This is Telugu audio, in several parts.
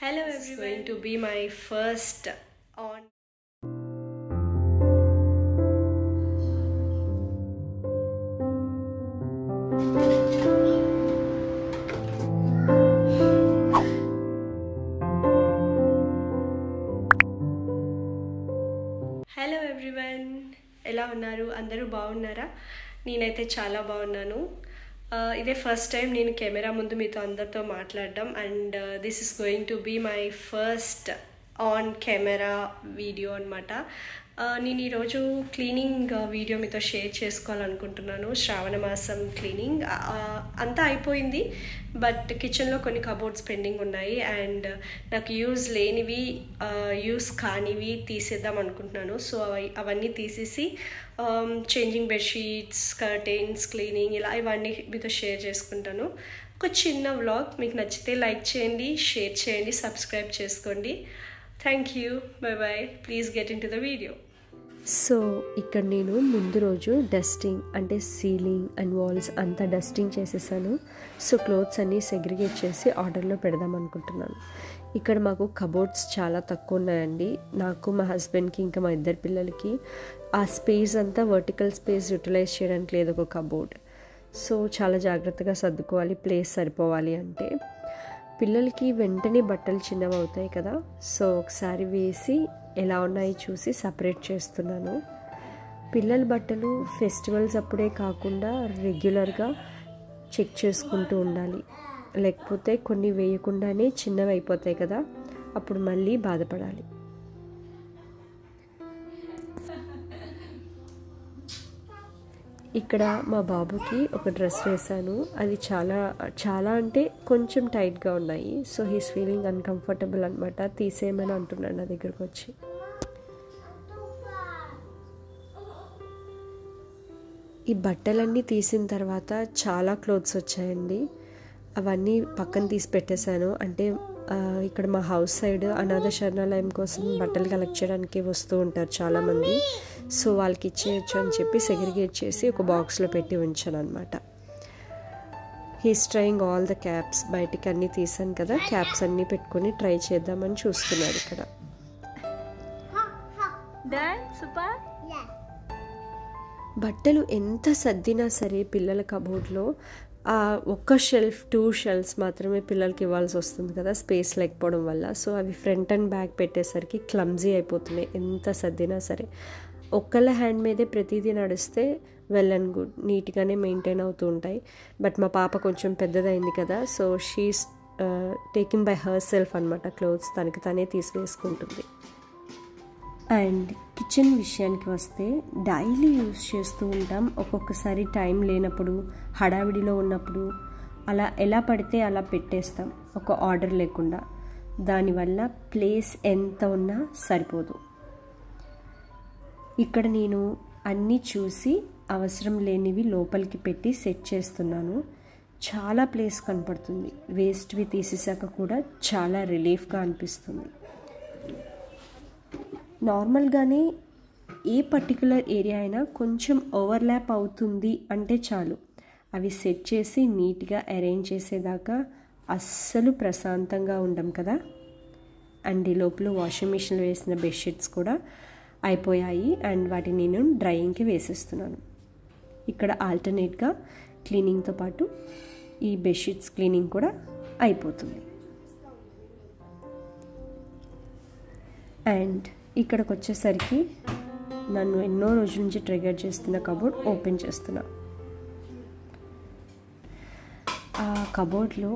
Hello everyone. This is going to be my first on. Hello everyone. ఎలా ఉన్నారు? అందరూ బాగున్నారా? నేనైతే చాలా బాగున్నాను. ఇదే ఫస్ట్ టైం నేను కెమెరా ముందు మీతో అందరితో మాట్లాడడం and this is going to be my first on camera video అనమాట. నేను ఈరోజు క్లీనింగ్ వీడియో మీతో షేర్ చేసుకోవాలనుకుంటున్నాను. శ్రావణ మాసం క్లీనింగ్ అంతా అయిపోయింది, బట్ కిచెన్లో కొన్ని కబోర్డ్స్ పెండింగ్ ఉన్నాయి అండ్ నాకు యూజ్ లేనివి యూజ్ కానివి తీసేద్దాం అనుకుంటున్నాను. సో అవన్నీ తీసేసి చేంజింగ్ బెడ్షీట్స్, కర్టెన్స్, క్లీనింగ్ ఇలా ఇవన్నీ మీతో షేర్ చేసుకుంటాను. ఒక చిన్న వ్లాగ్. మీకు నచ్చితే లైక్ చేయండి, షేర్ చేయండి, సబ్స్క్రైబ్ చేసుకోండి. Thank you. By by. Please get in to the video. So ఇక్కడ నేను ముందు రోజు డస్టింగ్ అంటే సీలింగ్ అండ్ వాల్స్ అంతా డస్టింగ్ చేసేసాను. సో క్లోత్స్ అన్నీ సెగ్రిగేట్ చేసి ఆర్డర్లో పెడదాం అనుకుంటున్నాను. ఇక్కడ మాకు కబోర్డ్స్ చాలా తక్కువ ఉన్నాయండి. నాకు, మా హస్బెండ్కి, ఇంకా మా ఇద్దరు పిల్లలకి ఆ స్పేస్ అంతా వర్టికల్ స్పేస్ యూటిలైజ్ చేయడానికి లేదు ఒక కబోర్డ్. సో చాలా జాగ్రత్తగా సర్దుకోవాలి ప్లేస్ సరిపోవాలి అంటే. పిల్లలకి వెంటనే బట్టలు చిన్నవి అవుతాయి కదా, సో ఒకసారి వేసి ఎలా ఉన్నాయి చూసి సపరేట్ చేస్తున్నాను. పిల్లల బట్టలు ఫెస్టివల్స్ అప్పుడే కాకుండా రెగ్యులర్గా చెక్ చేసుకుంటూ ఉండాలి, లేకపోతే కొన్ని వేయకుండానే చిన్నవి అయిపోతాయి కదా, అప్పుడు మళ్ళీ బాధపడాలి. ఇక్కడ మా బాబుకి ఒక డ్రెస్ వేసాను. అది చాలా అంటే కొంచెం టైట్గా ఉన్నాయి. సో హీస్ ఫీలింగ్ అన్కంఫర్టబుల్ అనమాట. తీసేయమని అంటున్నాడు నా దగ్గరకు వచ్చి. ఈ బట్టలన్నీ తీసిన తర్వాత చాలా క్లోత్స్ వచ్చాయండి. అవన్నీ పక్కన తీసి పెట్టేశాను. అంటే ఇక్కడ మా హౌస్ సైడ్ అనాథ శరణాలయం కోసం బట్టలు కలెక్ట్ చేయడానికి వస్తూ ఉంటారు చాలామంది. సో వాళ్ళకి ఇచ్చేయచ్చు అని చెప్పి సెగ్రిగేట్ చేసి ఒక బాక్స్లో పెట్టి ఉంచాను అనమాట. He's trying all the caps. బయటికి అన్నీ తీసాను కదా, క్యాప్స్ అన్నీ పెట్టుకొని ట్రై చేద్దామని చూస్తున్నాడు ఇక్కడ. బట్టలు ఎంత సర్దినా సరే పిల్లల కబోర్డ్లో ఒక్క షెల్ఫ్ 2 షెల్ఫ్స్ మాత్రమే పిల్లలకి ఇవ్వాల్సి వస్తుంది కదా, స్పేస్ లేకపోవడం వల్ల. సో అవి ఫ్రంట్ అండ్ బ్యాక్ పెట్టేసరికి క్లమ్జీ అయిపోతున్నాయి ఎంత సర్దినా సరే. ఒక్కళ్ళ హ్యాండ్ మీదే ప్రతిదీ నడిస్తే వెల్ అండ్ గుడ్, నీట్గానే మెయింటైన్ అవుతూ ఉంటాయి. బట్ మా పాప కొంచెం పెద్దదైంది కదా, so she's taking by her self అనమాట. క్లోత్స్ తనకి తనే తీసివేసుకుంటుంది. అండ్ కిచెన్ విషయానికి వస్తే డైలీ యూజ్ చేస్తూ ఉంటాం. ఒక్కొక్కసారి టైం లేనప్పుడు, హడావిడిలో ఉన్నప్పుడు అలా ఎలా పడితే అలా పెట్టేస్తాం ఒక ఆర్డర్ లేకుండా. దానివల్ల ప్లేస్ ఎంత ఉన్నా సరిపోదు. ఇక్కడ నేను అన్నీ చూసి అవసరం లేనివి లోపలికి పెట్టి సెట్ చేస్తున్నాను. చాలా ప్లేస్ కనపడుతుంది. వేస్ట్వి తీసేసాక కూడా చాలా రిలీఫ్గా అనిపిస్తుంది. నార్మల్గానే ఏ పర్టికులర్ ఏరియా అయినా కొంచెం ఓవర్లాప్ అవుతుంది అంటే చాలు, అవి సెట్ చేసి నీట్గా అరేంజ్ చేసేదాకా అస్సలు ప్రశాంతంగా ఉండం కదా. అండ్ ఈ లోపల వాషింగ్ మిషన్లో వేసిన బెడ్షీట్స్ కూడా అయిపోయాయి అండ్ వాటిని నేను డ్రైయింగ్కి వేసేస్తున్నాను. ఇక్కడ ఆల్టర్నేట్గా క్లీనింగ్తో పాటు ఈ బెడ్షీట్స్ క్లీనింగ్ కూడా అయిపోతుంది. అండ్ ఇక్కడికి వచ్చేసరికి నన్ను ఎన్నో రోజుల నుంచి ట్రిగర్ చేస్తున్న కబోర్డ్ ఓపెన్ చేస్తున్నా. ఆ కబోర్డ్లో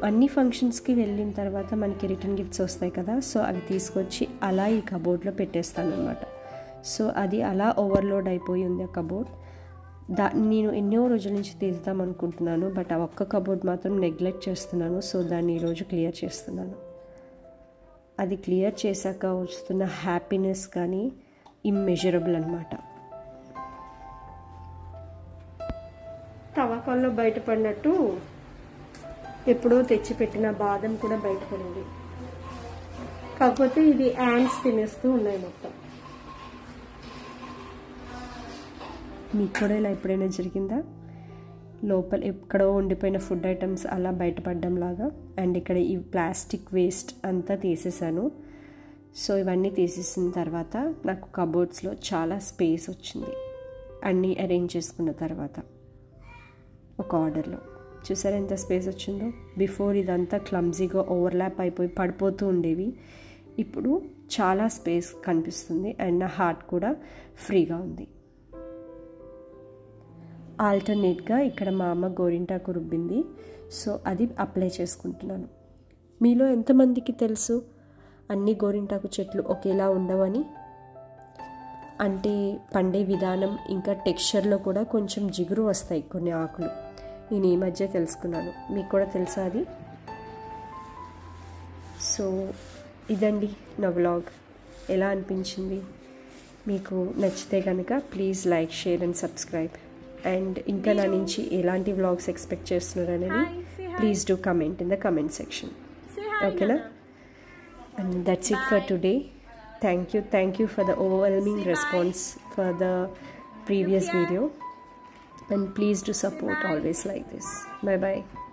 అన్ని ఫంక్షన్స్కి వెళ్ళిన తర్వాత మనకి రిటర్న్ గిఫ్ట్స్ వస్తాయి కదా, సో అవి తీసుకొచ్చి అలా ఈ కబోర్డ్లో పెట్టేస్తాను అనమాట. సో అది అలా ఓవర్లోడ్ అయిపోయి ఉంది ఆ కబోర్డ్. నేను ఎన్నో రోజుల నుంచి తీద్దాం అనుకుంటున్నాను, బట్ ఆ ఒక్క కబోర్డ్ మాత్రం నెగ్లెక్ట్ చేస్తున్నాను. సో దాన్ని ఈరోజు క్లియర్ చేస్తున్నాను. అది క్లియర్ చేశాక వస్తున్న హ్యాపీనెస్ కానీ ఇమ్మెజరబుల్ అనమాట. తవ్వకాల్లో బయటపడినట్టు ఎప్పుడో తెచ్చిపెట్టిన బాదం కూడా బయటపడింది. కాకపోతే ఇది యాంట్స్ తినేస్తూ ఉన్నాయి మొత్తం. మీకు కూడా ఇలా ఎప్పుడైనా జరిగిందా? లోపల ఎక్కడో ఉండిపోయిన ఫుడ్ ఐటమ్స్ అలా బయటపడడం లాగా. అండ్ ఇక్కడ ఈ ప్లాస్టిక్ వేస్ట్ అంతా తీసేసాను. సో ఇవన్నీ తీసేసిన తర్వాత నాకు కబోర్డ్స్లో చాలా స్పేస్ వచ్చింది అన్నీ అరేంజ్ చేసుకున్న తర్వాత ఒక ఆర్డర్లో. చూసారా ఎంత స్పేస్ వచ్చిందో. బిఫోర్ ఇదంతా క్లమ్జీగా ఓవర్లాప్ అయిపోయి పడిపోతూ ఉండేవి. ఇప్పుడు చాలా స్పేస్ కనిపిస్తుంది అండ్ నా హార్ట్ కూడా ఫ్రీగా ఉంది. ఆల్టర్నేట్గా ఇక్కడ మా అమ్మ గోరింటాకు రుబ్బింది, సో అది అప్లై చేసుకుంటున్నాను. మీలో ఎంతమందికి తెలుసు అన్ని గోరింటాకు చెట్లు ఒకేలా ఉండవని? అంటే పండే విధానం ఇంకా టెక్స్చర్లో కూడా కొంచెం జిగురు వస్తాయి కొన్ని ఆకులు. నేను ఈ మధ్య తెలుసుకున్నాను. మీకు కూడా తెలుసా అది? సో ఇదండి నా వ్లాగ్. ఎలా అనిపించింది? మీకు నచ్చితే కనుక please like, share and subscribe. And ఇంకా నా నుంచి ఎలాంటి వ్లాగ్స్ ఎక్స్పెక్ట్ చేస్తున్నారు అనేది please do comment in the comment section. ఓకేనా? And that's it for today. Thank you for the overwhelming response for the previous video, and please do support always like this. Bye bye.